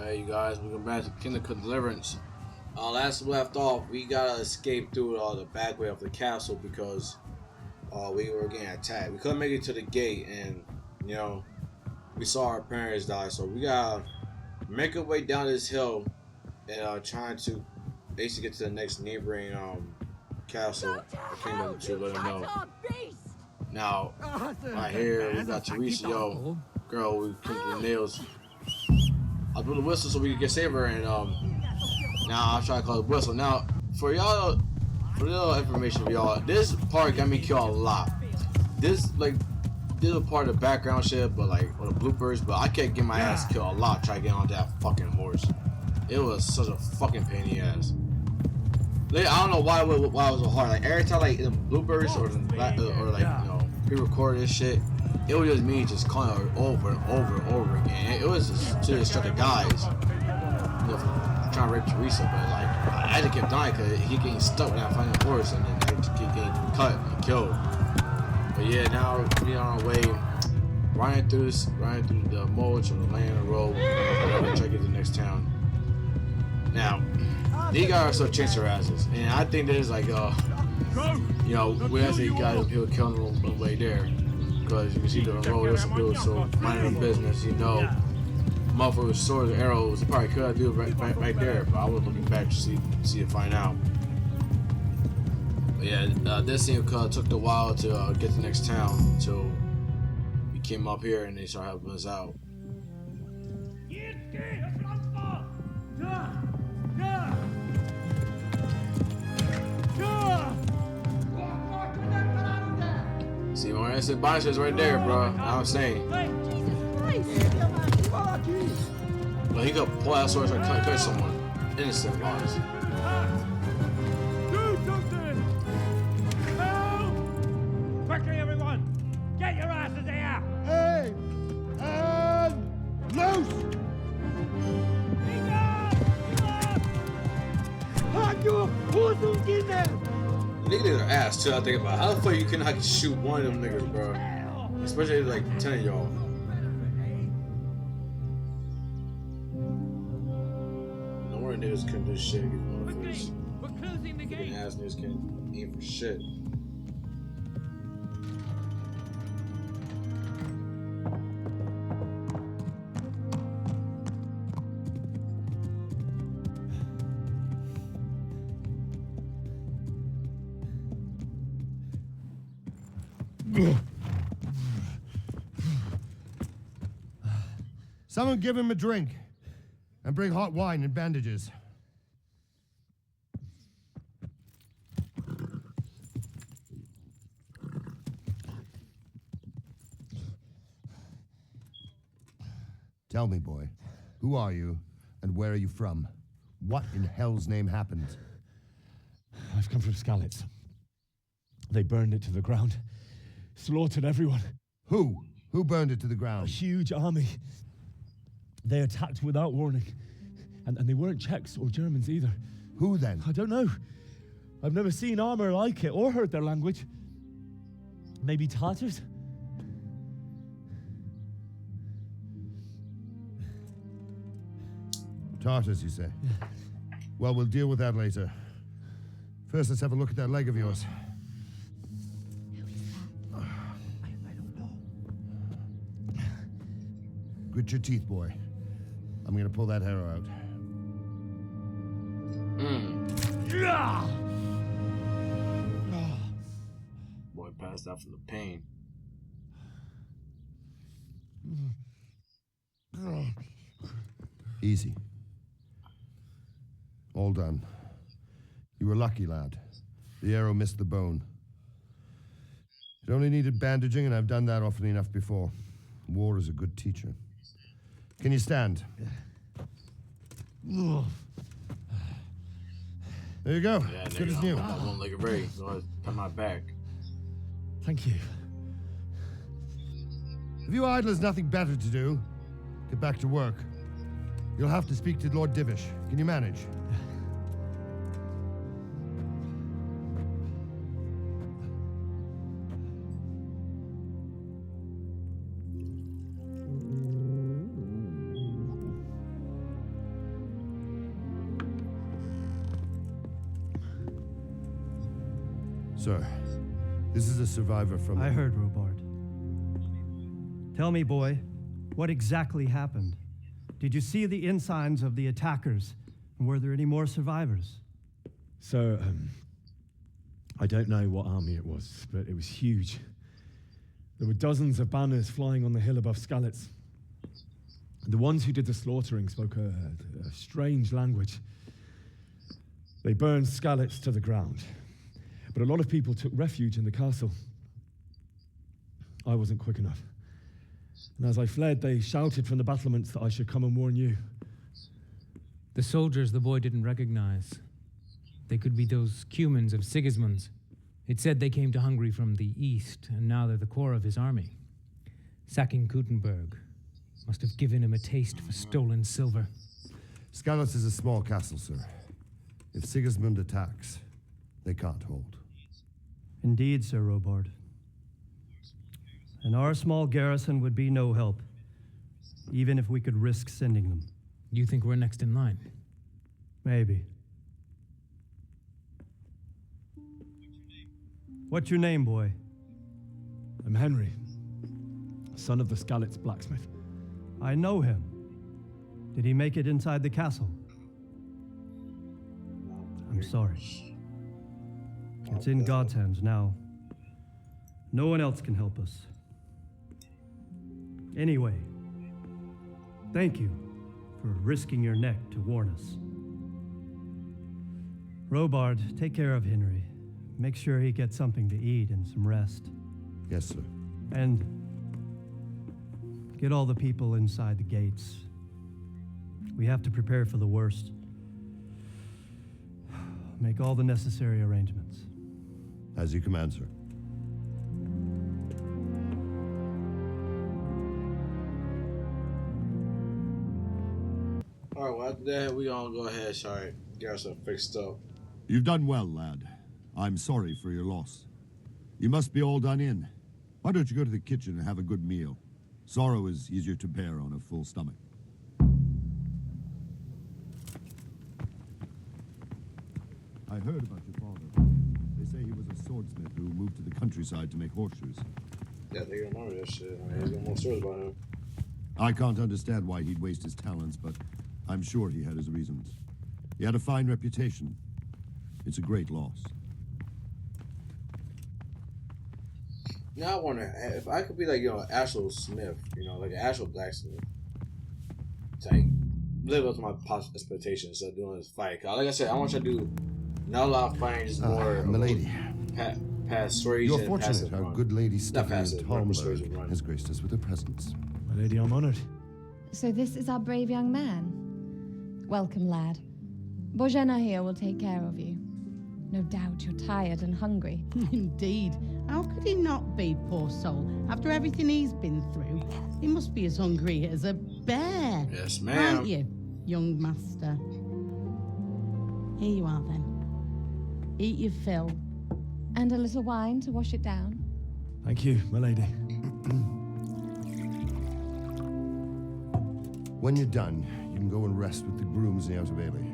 Hey, you guys, we're going back to Kingdom Come Deliverance. Last we left off, we gotta escape through the back way of the castle because we were getting attacked. We couldn't make it to the gate, and you know, we saw our parents die. So we gotta make our way down this hill and trying to basically get to the next neighboring castle or kingdom to let them know. Now, right here, we got Teresa, yo, girl, we kicked the nails. I blew the whistle so we could get Saber, and now I'll try to call the whistle. Now, for y'all, for little information for y'all, this part got me killed a lot. This was part of the background shit, but like or the bloopers. But I kept getting my ass killed a lot trying to get on that fucking horse. It was such a fucking pain in the ass. Like, I don't know why it was so hard. Like every time like in the bloopers or like you know pre-recorded this shit, it was just me just calling her over and over and over again. It was just to distract the guys. You know, trying to rape Teresa, but like I just kept dying because he getting stuck when I find the horse, and then I just keep getting cut and killed. But yeah, now we on our way, riding through the mulch or the land or road, whatever, try to get to the next town. Now, these guys are so chase their asses, and I think there's like you know, we actually got people killing them on the way there, because you can see the road there's some people so minding their business, you know. Motherfuckers with swords and arrows, they probably could do it right there, but I was looking back to see and find out. But yeah, this thing took a while to get to the next town until we came up here and they started helping us out. See, when I said Bias is right there, bro. I'm saying. But he could pull out swords and cut someone. Innocent lives. Do something! Help! Quickly, everyone! Get your asses here! Hey! And loose! Niggas are ass too. I think about how the fuck you can like shoot one of them niggas, bro. Especially like 10 of y'all. No more niggas can do shit. We're closing the gate. Ass niggas can't aim for shit. Someone give him a drink. And bring hot wine and bandages. Tell me, boy, who are you and where are you from? What in hell's name happened? I've come from Skalitz. They burned it to the ground. Slaughtered everyone. Who? Who burned it to the A ground? huge army. They attacked without warning. And they weren't Czechs or Germans either. Who then? I don't know. I've never seen armor like it or heard their language. Maybe Tatars? Tartars, you say? Yeah. Well, we'll deal with that later. First, let's have a look at that leg of yours. I don't know. Grit your teeth, boy. I'm gonna pull that arrow out. Boy passed out from the pain. Easy. All done. You were lucky, lad. The arrow missed the bone. It only needed bandaging, and I've done that often enough before. War is a good teacher. Can you stand? There you go. Yeah, Good as new. I won't like a ray, so I pat my back. Thank you. If you idlers nothing better to do, get back to work. You'll have to speak to Lord Divish. Can you manage? Sir, this is a survivor from... I heard, Robard. Tell me, boy, what exactly happened? Did you see the ensigns of the attackers? And were there any more survivors? So, I don't know what army it was, but it was huge. There were dozens of banners flying on the hill above Skalitz. The ones who did the slaughtering spoke a strange language. They burned Skalitz to the ground, but a lot of people took refuge in the castle. I wasn't quick enough. And as I fled, they shouted from the battlements that I should come and warn you. The soldiers the boy didn't recognize. They could be those Cumans of Sigismund's. It said they came to Hungary from the east, and now they're the core of his army. Sacking Gutenberg must have given him a taste for stolen silver. Skalitz is a small castle, sir. If Sigismund attacks, they can't hold. Indeed, Sir Robard. And our small garrison would be no help, even if we could risk sending them. You think we're next in line? Maybe. What's your name, boy? I'm Henry, son of the Skalitz blacksmith. I know him. Did he make it inside the castle? I'm sorry. It's in God's hands now. No one else can help us. Anyway, thank you for risking your neck to warn us. Robard, take care of Henry. Make sure he gets something to eat and some rest. Yes, sir. And get all the people inside the gates. We have to prepare for the worst. Make all the necessary arrangements. As you command, sir. Alright, well after that, we gonna go ahead, sorry, get ourselves fixed up. You've done well, lad. I'm sorry for your loss. You must be all done in. Why don't you go to the kitchen and have a good meal? Sorrow is easier to bear on a full stomach. I heard about your father. They say he was a swordsmith who moved to the countryside to make horseshoes. Yeah, they remember that shit. I mean, there's no more stories about him. I can't understand why he'd waste his talents, but I'm sure he had his reasons. He had a fine reputation. It's a great loss. Now I wonder if I could be like, an actual smith, like an actual blacksmith. To like live up to my expectations of doing this fight. 'Cause like I said, I want you to do not a lot of fighting, just more milady. Past stories. You're and fortunate passive our run. good lady Not Stephanie passive, run, persuasion Talmberg run. has graced us with her presence. My lady, I'm honored. So this is our brave young man. Welcome, lad. Bozhena here will take care of you. No doubt you're tired and hungry. Indeed. How could he not be, poor soul? After everything he's been through, he must be as hungry as a bear. Yes, ma'am. Aren't you, young master? Here you are, then. Eat your fill. And a little wine to wash it down. Thank you, my lady. When you're done, you can go and rest with the grooms in the Outer Bailey.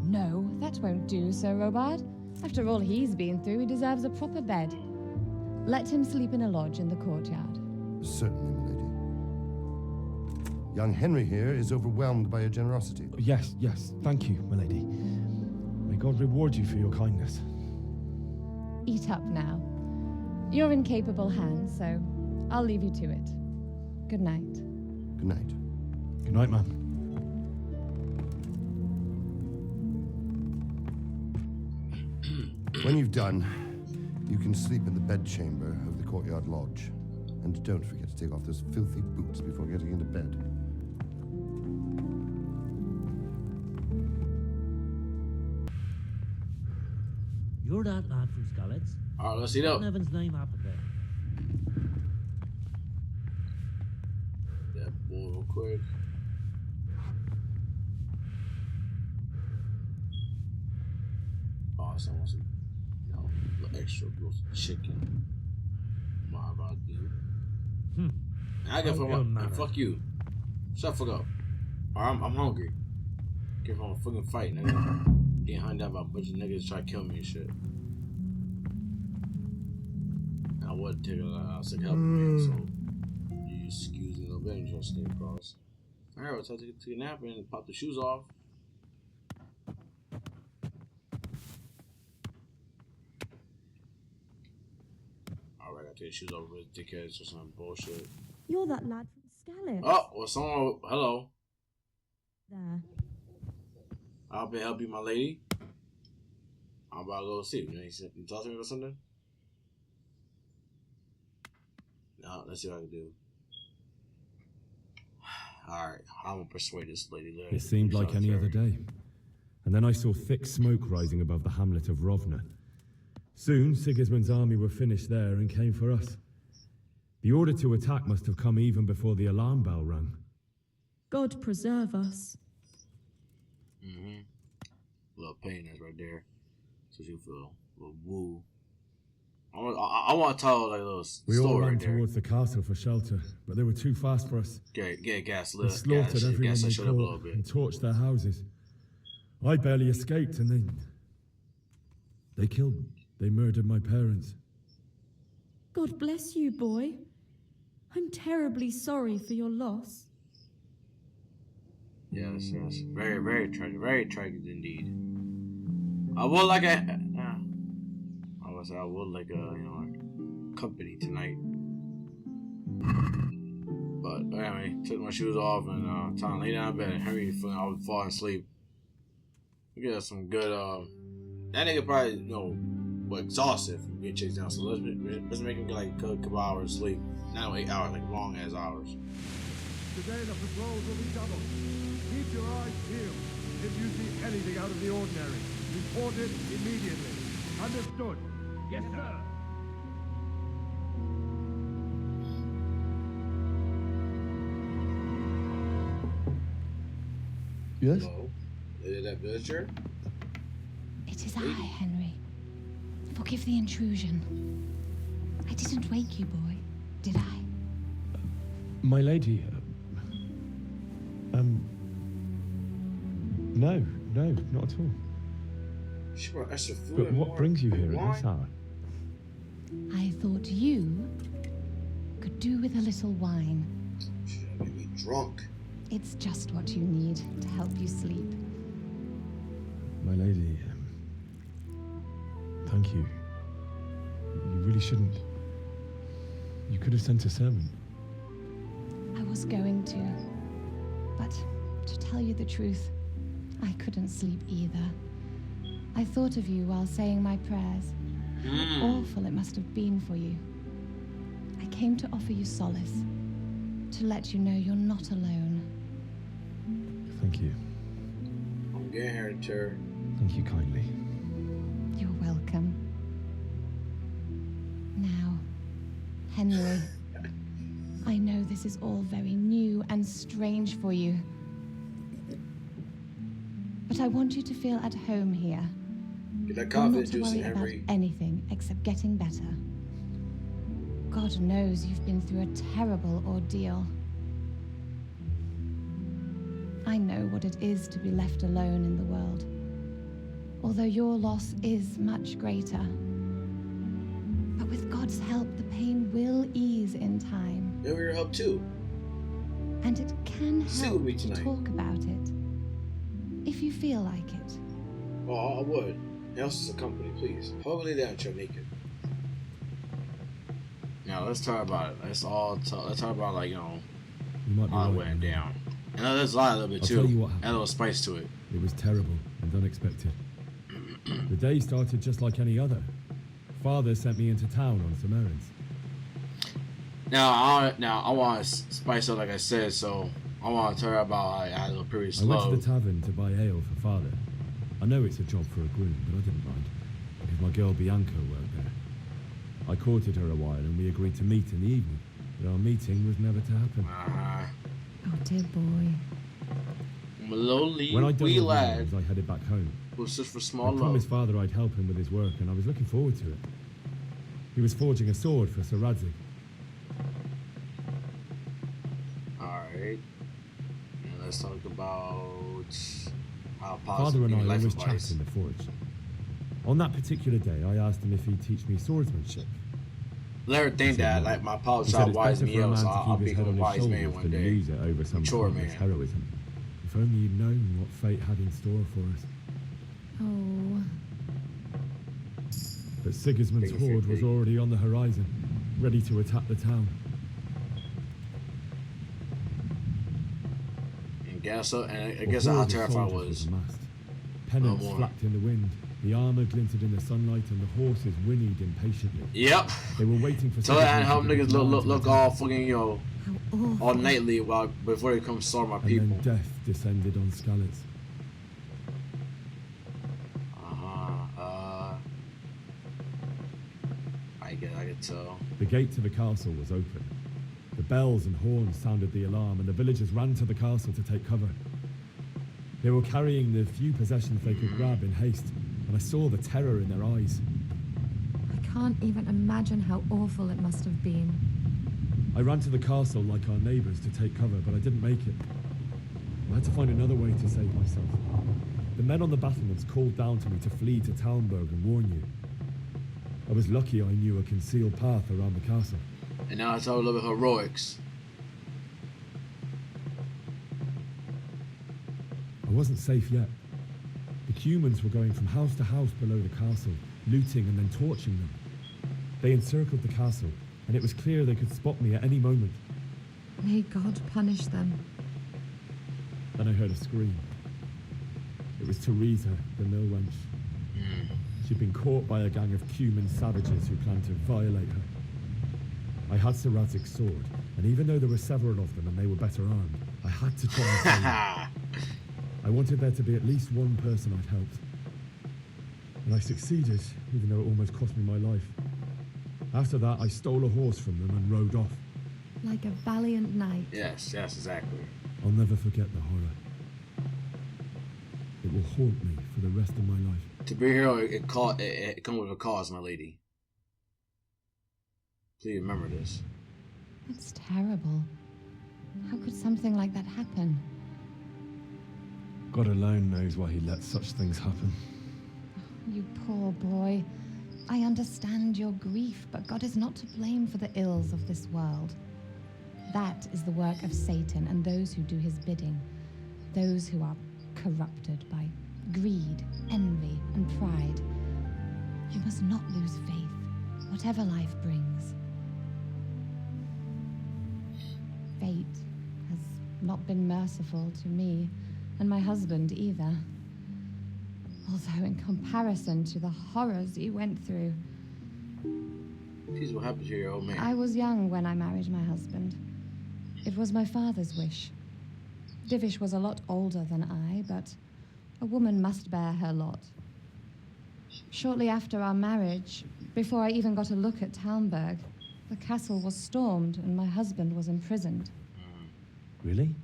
No, that won't do, Sir Robard. After all he's been through, he deserves a proper bed. Let him sleep in a lodge in the courtyard. Certainly, milady. Young Henry here is overwhelmed by your generosity. Yes, thank you, my lady. May God reward you for your kindness. Eat up now. You're in capable hands, so I'll leave you to it. Good night. Good night. Good night, ma'am. When you've done, you can sleep in the bedchamber of the courtyard lodge. And don't forget to take off those filthy boots before getting into bed. You're that lad from Skalitz. Alright, let's eat up. What Evan's name happened there? Yeah, boom, real quick. Oh, someone wants a little extra roast chicken. My about you. I get from fuck you. Shut the fuck up. I'm hungry. Get from a fucking fight, nigga. Getting hunted down by a bunch of niggas trying to kill me and shit. I would take a sick help man, so you excuse me a little bit, interesting, of course. Alright, well, time to take a nap and pop the shoes off. Alright, I gotta take the shoes off with dickheads or some bullshit. You're that lad from Scallop. Oh, well, someone, hello. There. I'll be help you, my lady. I'm about to go to sleep. You talk to me about something? No, let's see what I can do. Alright, I'm gonna persuade this lady. It seemed like any other day. And then I saw thick smoke rising above the hamlet of Rovna. Soon, Sigismund's army were finished there and came for us. The order to attack must have come even before the alarm bell rang. God preserve us. Mm-hmm. A little pain that's right there. So you feel a little woo. I want to tell like a little we story all ran right there. towards the castle for shelter, but they were too fast for us. Get gas They lit. slaughtered everyone they shut up a little caught bit. and torched their houses. I barely escaped, and they killed me. They murdered my parents. God bless you, boy. I'm terribly sorry for your loss. Yes. Very, very tragic. Very tragic indeed. I would like a company tonight. But anyway, took my shoes off and time to lay down in bed and hurry for I was falling asleep. We got some good that nigga probably exhausted from getting chased down. So let's make him get like a couple hours sleep. Not 8 hours, like long ass hours. Today the patrols will be doubled. Keep your eyes peeled. If you see anything out of the ordinary, report it immediately. Understood? Yes, sir. Yes? Hello? Is that villager? It is I, Henry. Forgive the intrusion. I didn't wake you, boy, did I? My lady, no, not at all. She brought extra food. But and what more brings you here wine? at this hour? I thought you could do with a little wine. She's gonna get me drunk. It's just what you need to help you sleep. My lady, thank you. You really shouldn't. You could have sent a servant. I was going to. But to tell you the truth, I couldn't sleep either. I thought of you while saying my prayers. How awful it must have been for you. I came to offer you solace, to let you know you're not alone. Thank you. I'm getting here, Terry. Thank you kindly. You're welcome. Now, Henry, I know this is all very new and strange for you. But I want you to feel at home here. Get that You're coffee not to juice worry in, about Henry. anything except getting better. God knows you've been through a terrible ordeal. I know what it is to be left alone in the world, although your loss is much greater. But with God's help, the pain will ease in time. Maybe your help too. And it can Sit with help me to tonight. talk about it, if you feel like it. Oh, I would. Else is a company, please. Hold me down, chair naked. Now let's talk about it. Let's talk about like You might be how it right. went down. And let's lie a little bit I'll too. tell you what Add a little spice to it. It was terrible and unexpected. The day started just like any other. Father sent me into town on some errands. Now I want to spice up like I said, so I want to tell her about I had a little pretty I slow. went to the tavern to buy ale for Father. I know it's a job for a groom, but I didn't mind, because my girl Bianca worked there. I courted her a while and we agreed to meet in the evening, but our meeting was never to happen. Oh, dear boy. Lonely When I'd done wee all the lad errands, I headed back home. was just for I small love. promised Father I'd help him with his work, and I was looking forward to it. He was forging a sword for Sir Radzig. Alright. And let's talk about how Father positive and I life always advice. chat in the forge. On that particular day, I asked him if he'd teach me swordsmanship. never think that like my pops He said shot it's wise better me for a up, man so to I'll keep his head become on a his wise shoulders man one than day. lose it over some Mature pointless man. heroism. If only you'd known what fate had in store for us. Oh, But Sigismund's Big horde was big. already on the horizon, ready to attack the town. And guess what? And I A guess how horde of terrified I soldiers was. amassed. Pennants more. flapped in the wind, the armor glinted in the sunlight, and the horses whinnied impatiently. Yep. They were waiting for So that Sigismund how to give niggas the command to look attack. all fucking how awful. all nightly while before they come storm my And people. then death descended on Skalitz. I could tell. The gate to the castle was open. The bells and horns sounded the alarm, and the villagers ran to the castle to take cover. They were carrying the few possessions they could grab in haste, and I saw the terror in their eyes. I can't even imagine how awful it must have been. I ran to the castle like our neighbors to take cover, but I didn't make it. I had to find another way to save myself. The men on the battlements called down to me to flee to Talmberg and warn you. I was lucky I knew a concealed path around the castle. And now it's all a little bit heroics. I wasn't safe yet. The humans were going from house to house below the castle, looting and then torching them. They encircled the castle, and it was clear they could spot me at any moment. May God punish them. Then I heard a scream. It was Teresa, the mill wench. She'd been caught by a gang of Cuman savages who planned to violate her. I had Sir Radzig's sword, and even though there were several of them and they were better armed, I had to try and save them. I wanted there to be at least one person I'd helped. And I succeeded, even though it almost cost me my life. After that, I stole a horse from them and rode off. Like a valiant knight. Yes, exactly. I'll never forget the horror. It will haunt me for the rest of my life. To be a hero, it comes with a cause, my lady. Please remember this. That's terrible. How could something like that happen? God alone knows why he lets such things happen. You poor boy. I understand your grief, but God is not to blame for the ills of this world. That is the work of Satan and those who do his bidding. Those who are corrupted by greed, envy, and pride. You must not lose faith, whatever life brings. Fate has not been merciful to me, and my husband either. Although in comparison to the horrors he went through. Please, what happened to your old man? I was young when I married my husband. It was my father's wish. Divish was a lot older than I, but a woman must bear her lot. Shortly after our marriage, before I even got a look at Talmberg, the castle was stormed and my husband was imprisoned. Really?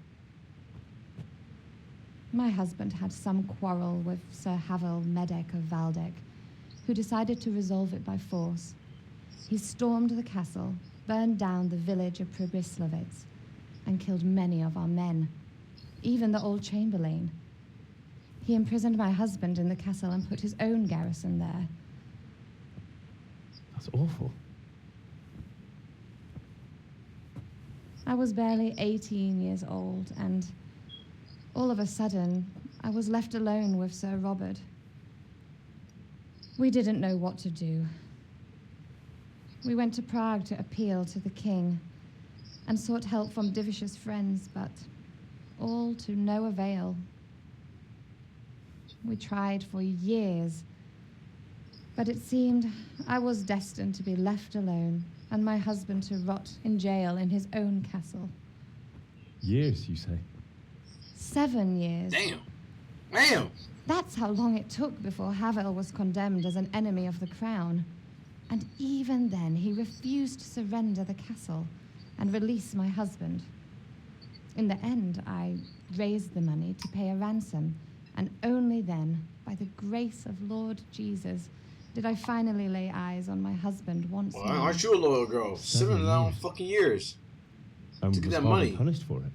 My husband had some quarrel with Sir Havel Medek of Valdek, who decided to resolve it by force. He stormed the castle, burned down the village of Pribyslavitz, and killed many of our men, even the old chamberlain. He imprisoned my husband in the castle and put his own garrison there. That's awful. I was barely 18 years old, and all of a sudden, I was left alone with Sir Robert. We didn't know what to do. We went to Prague to appeal to the king and sought help from Divish's friends, but all to no avail. We tried for years, but it seemed I was destined to be left alone and my husband to rot in jail in his own castle. Years, you say? 7 years. Damn. Damn. That's how long it took before Havel was condemned as an enemy of the crown. And even then, he refused to surrender the castle and release my husband. In the end, I raised the money to pay a ransom, and only then, by the grace of Lord Jesus, did I finally lay eyes on my husband once Well, more. aren't you a loyal girl? 7 long fucking years. And To get was that Harvey money. punished for it?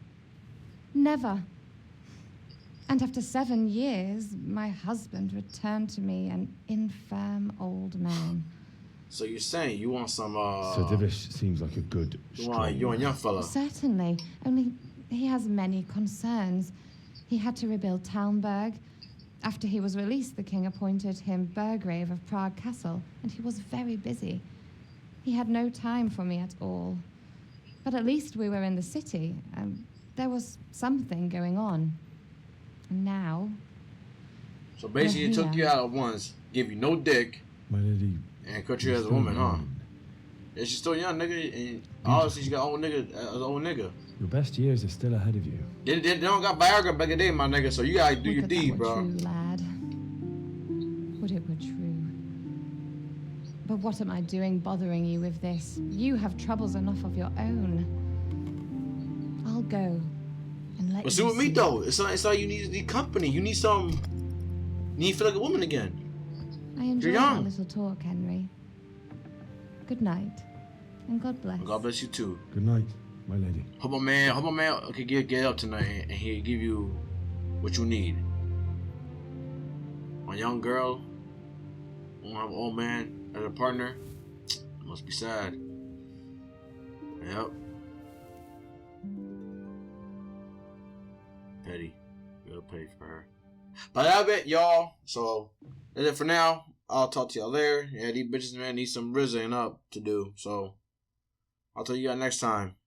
Never. And after 7 years, my husband returned to me an infirm old man. So you're saying you want some Sir Divish seems like a good, you strong want you and young fella. Certainly. Only he has many concerns. He had to rebuild Talmberg. After he was released, the king appointed him Burgrave of Prague Castle, and he was very busy. He had no time for me at all. But at least we were in the city. There was something going on. And now... So basically, it took you out at once, give you no dick, My lady. and cut you you're as a still woman, huh? young. Yeah, she's still young, nigga, and obviously she got old nigga. Your best years are still ahead of you. They don't got Viagra back in the day, my nigga, so you gotta do Would your that deed, were bro. true, lad. Would it were true. But what am I doing bothering you with this? You have troubles enough of your own. I'll go and let But you see with me see. though, it's like you need company. You need some. You need to feel like a woman again. I enjoyed young. our little talk, Henry. Good night, and God bless. God bless you too. Good night, my lady. Hope my man could get up tonight and he'll give you what you need. My young girl won't have an old man as a partner. It must be sad. Yep. Petty. Real petty for her. But that's it, y'all. So that's it for now. I'll talk to y'all later. Yeah, these bitches, man, need some rizzing up to do. So I'll tell you guys next time.